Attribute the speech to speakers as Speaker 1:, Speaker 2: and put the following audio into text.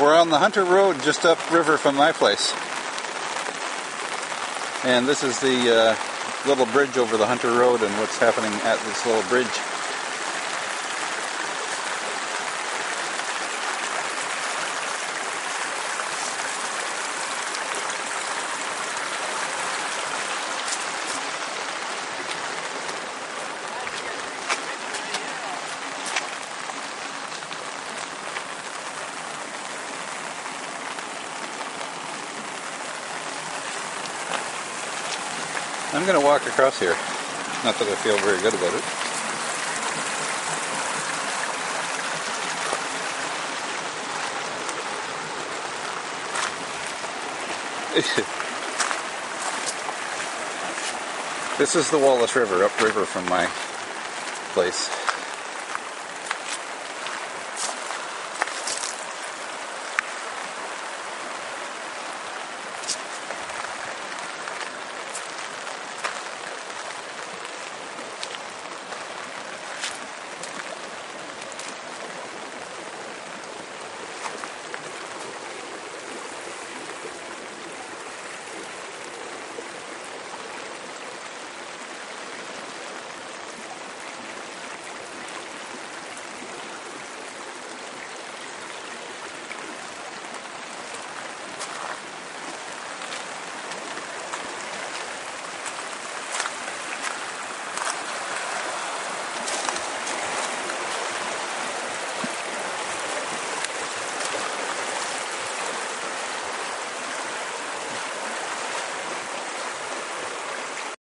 Speaker 1: We're on the Hunter Road just upriver from my place. And this is the little bridge over the Hunter Road and what's happening at this little bridge. I'm going to walk across here. Not that I feel very good about it. This is the Wallace River, upriver from my place.